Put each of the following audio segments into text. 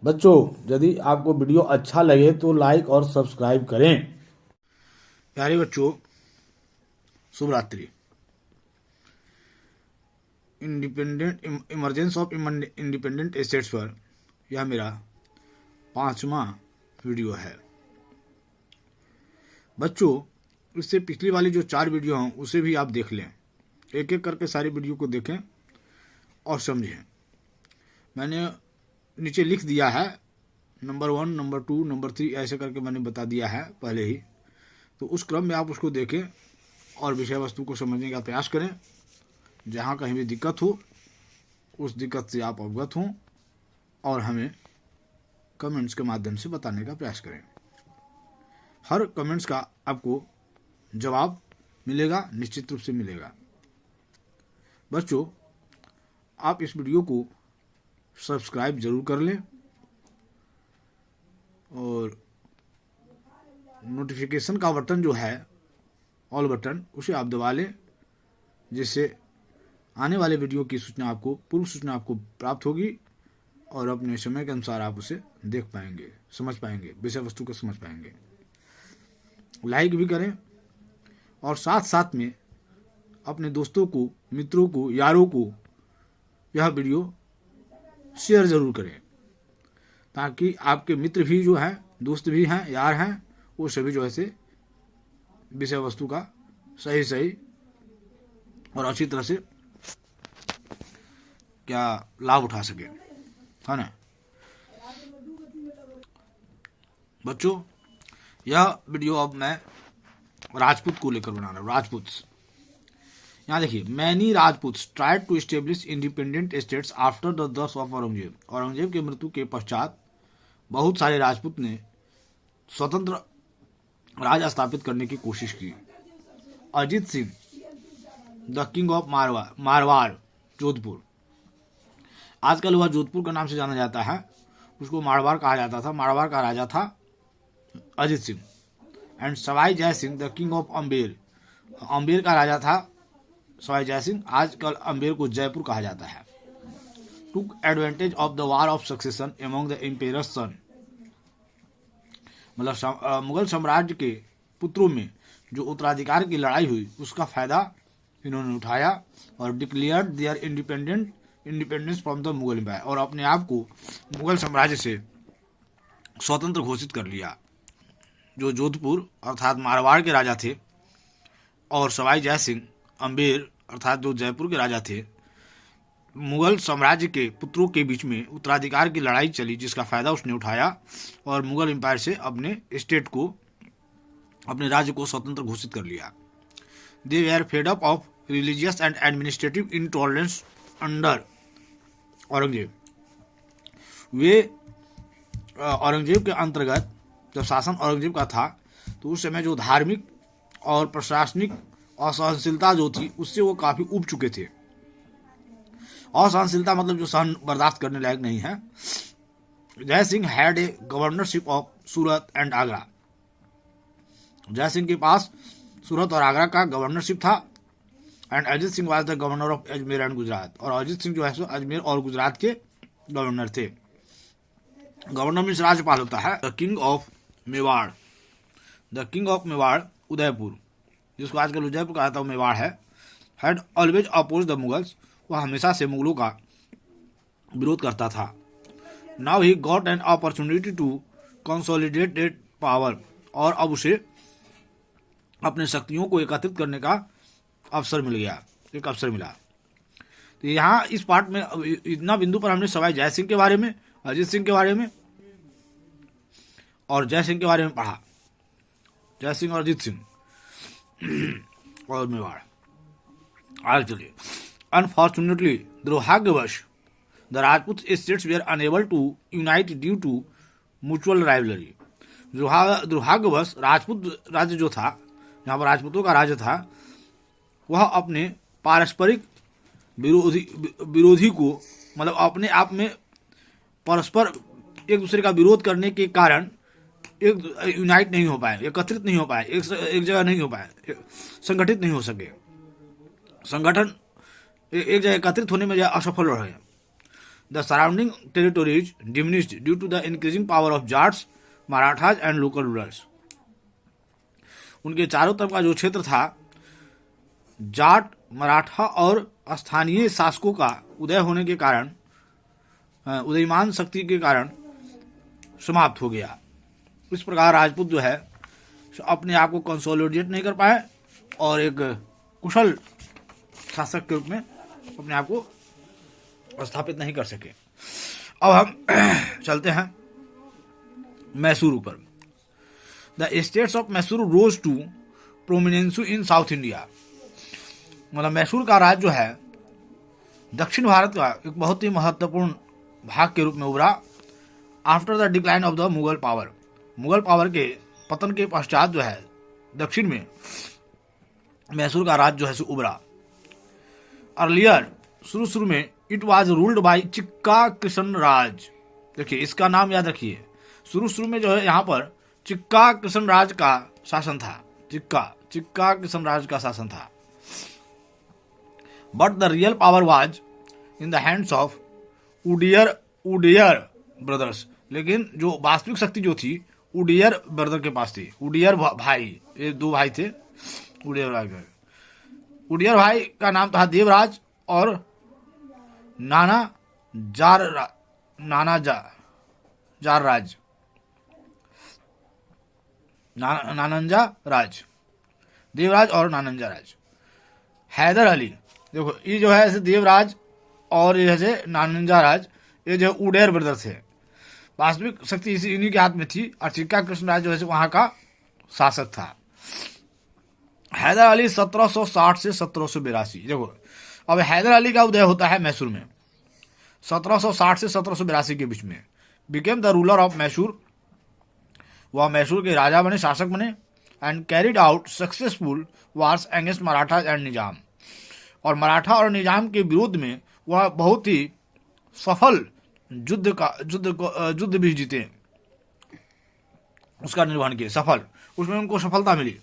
बच्चों, यदि आपको वीडियो अच्छा लगे तो लाइक और सब्सक्राइब करें। प्यारे बच्चों, शुभ रात्रि। Independent emergence of independent assets पर यह मेरा 5वां वीडियो है। बच्चों, इससे पिछली वाली जो 4 वीडियो हैं उसे भी आप देख लें, एक एक करके सारी वीडियो को देखें और समझें। मैंने नीचे लिख दिया है, नंबर 1, नंबर 2, नंबर 3 ऐसे करके मैंने बता दिया है पहले ही। तो उस क्रम में आप उसको देखें और विषय वस्तु को समझने का प्रयास करें। जहाँ कहीं भी दिक्कत हो उस दिक्कत से आप अवगत हों और हमें कमेंट्स के माध्यम से बताने का प्रयास करें। हर कमेंट्स का आपको जवाब मिलेगा, निश्चित रूप से मिलेगा। बच्चों, आप इस वीडियो को सब्सक्राइब जरूर कर लें और नोटिफिकेशन का बटन जो है, ऑल बटन, उसे आप दबा लें, जिससे आने वाले वीडियो की सूचना आपको, पूर्व सूचना आपको प्राप्त होगी और अपने समय के अनुसार आप उसे देख पाएंगे, समझ पाएंगे, विषय वस्तु को समझ पाएंगे। लाइक भी करें और साथ साथ में अपने दोस्तों को, मित्रों को, यारों को यह वीडियो शेयर जरूर करें, ताकि आपके मित्र भी जो हैं, दोस्त भी हैं, यार हैं, वो सभी जो है से विषय वस्तु का सही और अच्छी तरह से क्या लाभ उठा सके, है ना। बच्चों, यह वीडियो अब मैं राजपूत को लेकर बना रहा हूँ। राजपूत, यहाँ देखिए, many Rajputs tried to establish independent states after the death of Aurangzeb. Aurangzeb के मृत्यु के पश्चात बहुत सारे राजपूत ने स्वतंत्र राज स्थापित करने की कोशिश की। Ajit Singh, the king of Marwar, Jodhpur, आजकल वह जोधपुर के नाम से जाना जाता है, उसको मारवाड़ कहा जाता था। मारवाड़ का राजा था Ajit Singh. And Sawai Jai Singh, the king of Amber, Amber का राजा था सवाई जय सिंह। आजकल अम्बेर को जयपुर कहा जाता है। Took advantage of the war of succession among the emperor's son, मतलब मुगल साम्राज्य के पुत्रों में जो उत्तराधिकार की लड़ाई हुई उसका फायदा इन्होंने उठाया और declared their independence from the Mughal empire, और अपने आप को मुगल साम्राज्य से स्वतंत्र घोषित कर लिया। जो जोधपुर अर्थात मारवाड़ के राजा थे और सवाई जय सिंह अम्बेर अर्थात जो जयपुर के राजा थे, मुगल साम्राज्य के पुत्रों के बीच में उत्तराधिकार की लड़ाई चली, जिसका फायदा उसने उठाया और मुगल एम्पायर से अपने स्टेट को, अपने राज्य को स्वतंत्र घोषित कर लिया। They were fed up of religious and administrative intolerance under Aurangzeb. वे औरंगजेब के अंतर्गत, जब शासन औरंगजेब का था तो उस समय जो धार्मिक और प्रशासनिक असहनशीलता जो थी उससे वो काफी उब चुके थे। असहनशीलता मतलब जो सहन बर्दाश्त करने लायक नहीं है। जय Singh had a governorship of Surat and Agra. जय सिंह के पास सूरत और आगरा का गवर्नरशिप था। And Ajit Singh was the governor of Ajmer and Gujarat, और अजीत सिंह जो है सो अजमेर और गुजरात के गवर्नर थे। गवर्नर मीन्स राज्यपाल होता है। The king of Mewar, the king of Mewar Udaipur, जिसको आजकल उदयपुर कहा था, मेवाड़ है। Had always oppose the Mughals, वह हमेशा से मुगलों का विरोध करता था। Now he got an opportunity to consolidated power, और अब उसे अपने शक्तियों को एकत्रित करने का अवसर मिल गया, एक अवसर मिला। तो यहाँ इस पार्ट में इतना बिंदु पर हमने सवाई जय सिंह के बारे में, अजीत सिंह के बारे में और जय सिंह के बारे में पढ़ा। जय सिंह और अजीत सिंह और मेवाड़। आगे चलिए। अनफॉर्चुनेटली, दुर्भाग्यवश, the Rajput states were unable to unite due to mutual rivalry. दुर्भाग्यवश राजपूत राज्य जो था, जहाँ पर राजपूतों का राज्य था, वह अपने पारस्परिक विरोधी को, मतलब अपने आप में परस्पर एक दूसरे का विरोध करने के कारण एक यूनाइट नहीं हो पाए, एकत्रित नहीं हो पाए, एक जगह नहीं हो पाए, संगठित नहीं हो सके। संगठन एक जगह एकत्रित होने में असफल रहे। The surrounding territories diminished due to the increasing power of Jats, Marathas and local rulers. उनके चारों तरफ का जो क्षेत्र था, जाट, मराठा और स्थानीय शासकों का उदय होने के कारण, उदयमान शक्ति के कारण समाप्त हो गया। इस प्रकार राजपूत जो है अपने आप को कंसोलिडेट नहीं कर पाए और एक कुशल शासक के रूप में अपने आप को स्थापित नहीं कर सके। अब हम चलते हैं मैसूर ऊपर। The states of Mysore rose to prominence in South India. मतलब मैसूर का राज्य जो है दक्षिण भारत का एक बहुत ही महत्वपूर्ण भाग के रूप में उभरा after the decline of the Mughal power. Mughal power के पतन के पश्चात जो है दक्षिण में मैसूर का राज्य जो है उभरा। अर्लियर शुरू में इट वाज रूल्ड बाय चिक्का कृष्ण राज। देखिए इसका नाम याद रखिए, शुरू में जो है यहाँ पर चिक्का कृष्ण राज का शासन था। चिक्का कृष्ण राज का शासन था। But the real power was in the hands of Wodeyar brothers. लेकिन जो वास्तविक शक्ति जो थी उडियर ब्रदर के पास थी। उडियर भाई, ये दो भाई थे। उडियर भाई का नाम था देवराज और नानंजा राज। देवराज और नानंजा राज। हैदर अली, देखो ये जो है ऐसे देवराज और ये जैसे नानंजा राज, ये जो उडेर ब्रदर थे। वास्तविक शक्ति इसी इन्हीं के हाथ में थी और चिक्का कृष्ण राज जो है वहां का शासक था। हैदर अली 1760 से 1782। देखो अब हैदर अली का उदय होता है मैसूर में 1760 से 1782 के बीच में। Became the ruler of Mysore, वह मैसूर के राजा बने, शासक बने। And carried out successful wars against Maratha and Nizam. और मराठा और निजाम के विरोध में वह बहुत ही सफल युद्ध भी जीते, उसका निर्वहन किए सफल, उसमें उनको सफलता मिली।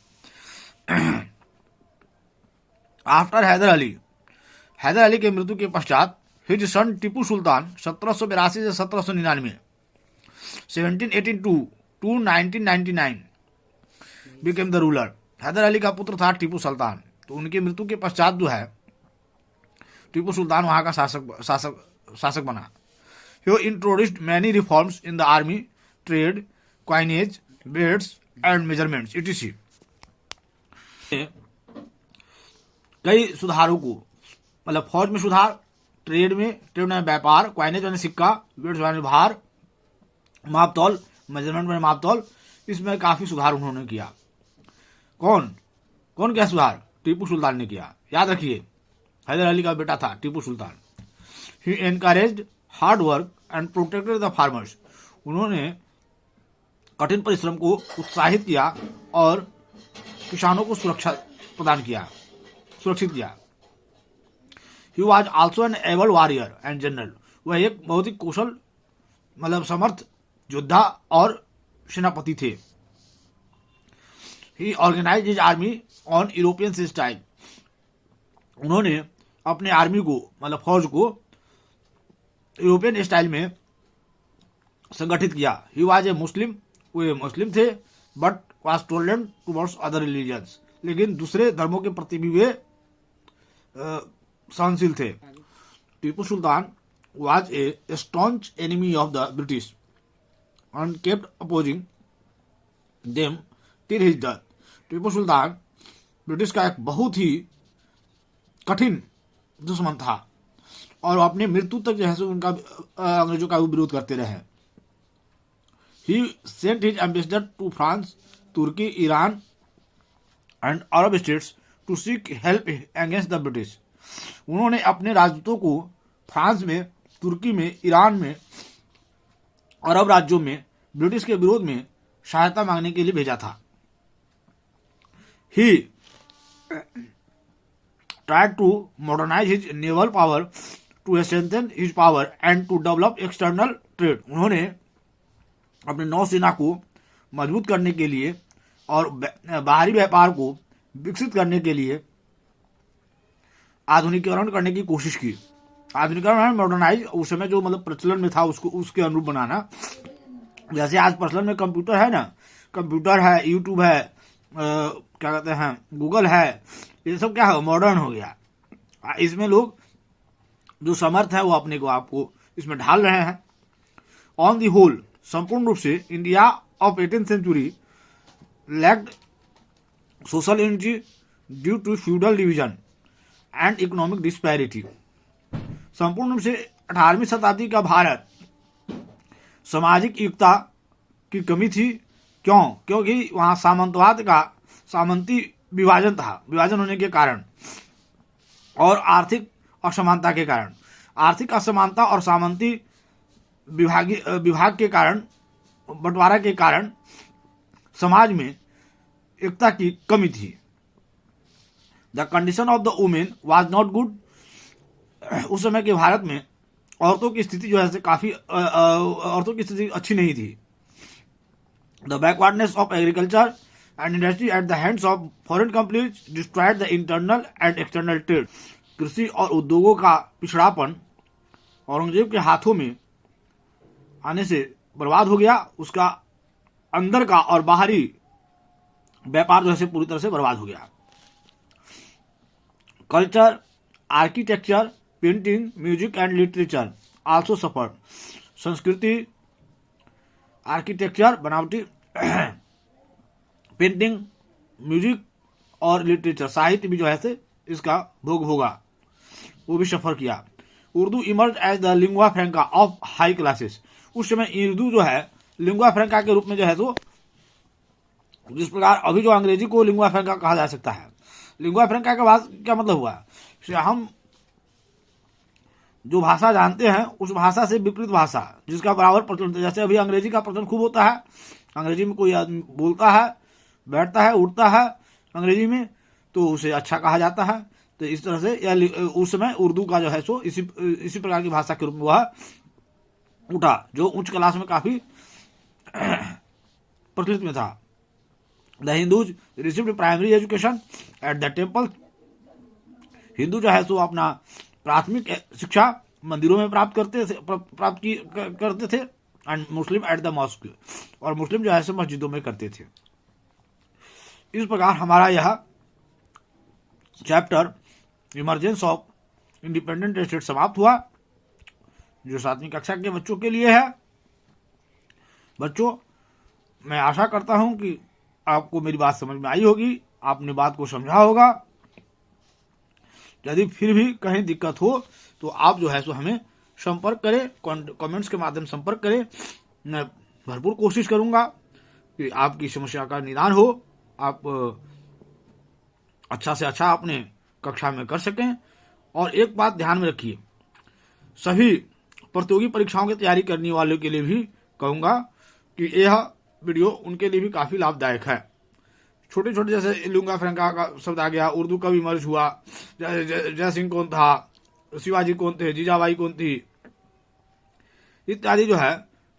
आफ्टर हैदर अली के मृत्यु के पश्चात हिज सन टीपू सुल्तान 1782 से 1799 1718 to 1999 became the ruler. Hyder Ali का पुत्र था टीपू सुल्तान। तो उनकी मृत्यु के पश्चात जो है टीपू सुल्तान वहां का शासक बना। He introduced many reforms in the army, trade, coinage, weights and measurements, etc. कई सुधारों को, मतलब फौज में सुधार, ट्रेड में व्यापार, क्वाइनेज यानी सिक्का, वेट्स यानी भार, मापतौल, मेजरमेंट में मापतौल, इसमें काफी सुधार उन्होंने किया। कौन क्या सुधार? टीपू सुल्तान ने किया। याद रखिए हैदर अली का बेटा था Tipu Sultan. He encouraged hard work and protected the farmers. उन्होंने कठिन परिश्रम को उत्साहित किया और किसानों को सुरक्षित किया। He was also an able warrior and general। वह एक बहुत ही कुशल मतलब समर्थ योद्धा और सेनापति थे। He organized his army on European style। उन्होंने अपने आर्मी को मतलब फौज को यूरोपियन स्टाइल में संगठित किया। ही वाज ए मुस्लिम, वे मुस्लिम थे, but was tolerant towards other religions. लेकिन दूसरे धर्मों के प्रति भी वे सहनशील थे। Tipu Sultan was a staunch enemy of the British and kept opposing them till his death. Tipu Sultan British का एक बहुत ही कठिन दुश्मन था और अपने मृत्यु तक जो है उनका अंग्रेजों का विरोध करते रहे। He sent his ambassador to France, तुर्की, Iran and Arab states to seek help against the British. उन्होंने अपने राजदूतों को फ्रांस में, तुर्की में, ईरान में, अरब राज्यों में ब्रिटिश के विरोध में सहायता मांगने के लिए भेजा था। He tried to modernize his naval power to strengthen his power and to develop external trade। उन्होंने अपने नौसेना को मजबूत करने के लिए और बाहरी व्यापार को विकसित करने के लिए आधुनिकीकरण करने की कोशिश की। आधुनिकरण है मॉडर्नाइज, उस समय जो मतलब प्रचलन में था उसको उसके अनुरूप बनाना। जैसे आज प्रचलन में कंप्यूटर है ना, कंप्यूटर है, यूट्यूब है, क्या कहते हैं गूगल है, ये सब क्या है मॉडर्न हो गया। इसमें लोग जो समर्थ है वो अपने को आपको इसमें ढाल रहे हैं। ऑन दी होल संपूर्ण रूप से India of 18th century lacked social unity due to feudal division and economic disparity. संपूर्ण रूप से 18वीं शताब्दी का भारत सामाजिक एकता की कमी थी। क्यों? क्योंकि वहां सामंतवाद का सामंती विभाजन था, विभाजन होने के कारण और आर्थिक असमानता के कारण, आर्थिक असमानता और सामंती विभाग के कारण, बंटवारा के कारण समाज में एकता की कमी थी। The condition of the women was not good. उस समय के भारत में औरतों की स्थिति जो है काफी औरतों की स्थिति अच्छी नहीं थी। The backwardness of agriculture and industry at the hands of foreign companies destroyed the internal and external trade. कृषि और उद्योगों का पिछड़ापन औरंगजेब के हाथों में आने से बर्बाद हो गया। उसका अंदर का और बाहरी व्यापार जो है पूरी तरह से बर्बाद हो गया। Culture, architecture, painting, music and literature also suffer. संस्कृति, आर्किटेक्चर बनावटी, पेंटिंग, म्यूजिक और लिटरेचर साहित्य भी जो है इसका भोग भोगा, वो भी सफर किया। Urdu emerge as the lingua franca of high classes. उस समय उर्दू जो है लिंगुआ फ्रैंका के रूप में जो है तो जिस प्रकार अभी जो अंग्रेजी को लिंगुआ फ्रैंका कहा जा सकता है। लिंगुआ फ्रैंका का बात क्या मतलब हुआ? हम जो भाषा जानते हैं उस भाषा से विपरीत भाषा जिसका बराबर प्रचलन, जैसे अभी अंग्रेजी का प्रचलन खूब होता है, अंग्रेजी में कोई आदमी बोलता है, बैठता है, उठता है अंग्रेजी में तो उसे अच्छा कहा जाता है। तो इस तरह से या उस समय उर्दू का जो है सो इसी प्रकार की भाषा के रूप में वह उठा, जो उच्च क्लास में काफी प्रचलित में था। The Hindus received primary education at the temple. Hindu जो है सो अपना प्राथमिक शिक्षा मंदिरों में प्राप्त करते थे and Muslim at the mosque, और मुस्लिम जो है सो मस्जिदों में करते थे। इस प्रकार हमारा यह chapter emergence of independent state समाप्त हुआ, जो 7वीं कक्षा के बच्चों के लिए है। बच्चों, मैं आशा करता हूं कि आपको मेरी बात समझ में आई होगी, आपने बात को समझा होगा। यदि फिर भी कहीं दिक्कत हो तो आप जो है सो हमें संपर्क करें, कमेंट्स के माध्यम से संपर्क करें। मैं भरपूर कोशिश करूंगा कि आपकी समस्या का निदान हो, आप अच्छा से अच्छा अपने कक्षा में कर सकें। और एक बात ध्यान में रखिए, सभी प्रतियोगी परीक्षाओं की तैयारी करने वालों के लिए भी कहूंगा कि यह वीडियो उनके लिए भी काफी लाभदायक है। छोटे छोटे जैसे लिंगुआ फ्रैंका का शब्द आ गया, उर्दू का भी मर्ज हुआ, जय सिंह कौन था, शिवाजी कौन थे, जीजाबाई कौन थी, इत्यादि जो है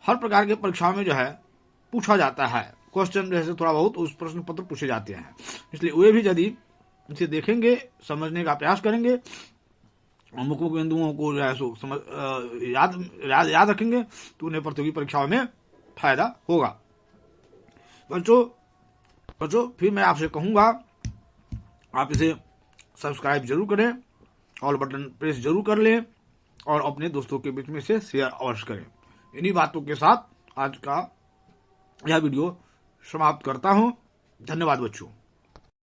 हर प्रकार के परीक्षाओं में जो है पूछा जाता है। क्वेश्चन जैसे थोड़ा बहुत उस प्रश्न पत्र पूछे जाते हैं, इसलिए वे भी यदि इसे देखेंगे, समझने का प्रयास करेंगे, मुख्य बिंदुओं को जो है सो समझ याद रखेंगे तो उन्हें प्रतियोगी परीक्षाओं में फायदा होगा। बच्चों फिर मैं आपसे कहूंगा आप इसे सब्सक्राइब जरूर करें, ऑल बटन प्रेस जरूर कर लें और अपने दोस्तों के बीच में इसे शेयर अवश्य करें। इन्हीं बातों के साथ आज का यह वीडियो समाप्त करता हूं। धन्यवाद बच्चों।